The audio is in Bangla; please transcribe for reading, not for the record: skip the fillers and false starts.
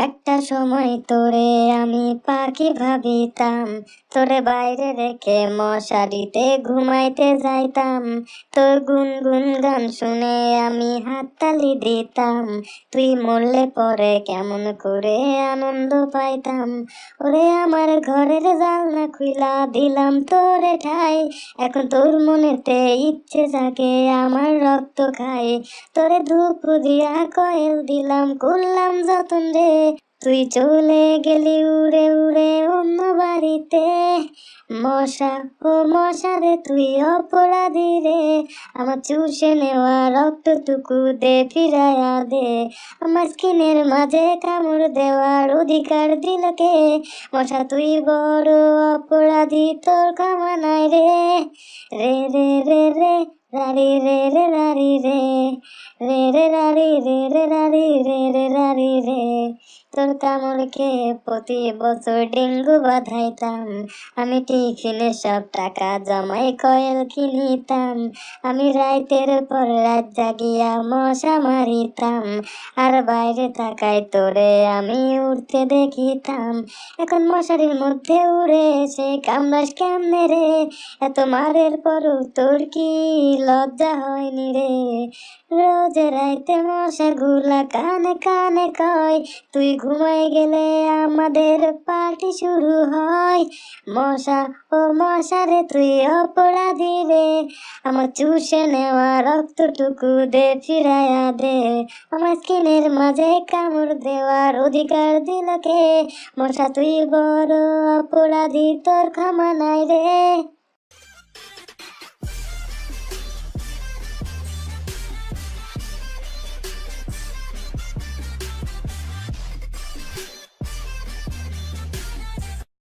একটা সময় তোরে আমি পাখি ভাবিতাম, তোরে বাইরে রেখে মশারিতে ঘুমাইতে যাইতাম। তোর গুনগুন গান শুনে আমি হাততালি দিতাম, তুই মরলে পরে কেমন করে আনন্দ পাইতাম। ওরে আমার ঘরের জানলা খুইলা দিলাম তোরে ঠাই, এখন তোর মনেতে ইচ্ছে জাগে আমার রক্ত খাই। তোরে ধূপ দিয়া কয়েল দিলাম, করলাম যতন রে, তুই চলে গেলি উড়ে উড়ে অন্য বাড়িতে। মশা ও মশা রে তুই অপরাধী রে, আমার চুষে নেওয়া রক্তটুকু দে ফিরাইয়া দে। আমার স্কিনের মাঝে কামড় দেওয়ার অধিকার দিল কে? মশা তুই বড় অপরাধী, তোর ক্ষমা নাই রে। রে রে রে রে রারি রে রে রারি রে, রে রে রারি রে রে রারি রে রে রারি রে। তোর কামড় খেয়ে প্রতি বছর ডেঙ্গু বাঁধাইতাম, আমি টিফিনে সব টাকা জমাই কয়েল কিনিতাম। আমি রাতের পর রাত জাগিয়া মশা মারিতাম, আর বাইরে তাকাই তোরে আমি উড়তে দেখিতাম। এখন মশারির মধ্যে উড়ে এসে কামড়াস কেমনে রে? এত মারের পরও তোর কি লজ্জা হয়নি রে? রোজ রাইতে মশার গুলা কানে কানে কয়, তুই ঘুমাই গেলে আমাদের পার্টি শুরু হয়। মশা ও মশা রে তুই অপরাধী রে, আমার চুষে নেওয়া রক্তটুকু দে ফিরাইয়া দে। আমার স্কিনের মাঝে কামড় দেওয়ার অধিকার দিল কে? মশা তুই বড় অপরাধী, তোর ক্ষমা নাই রে।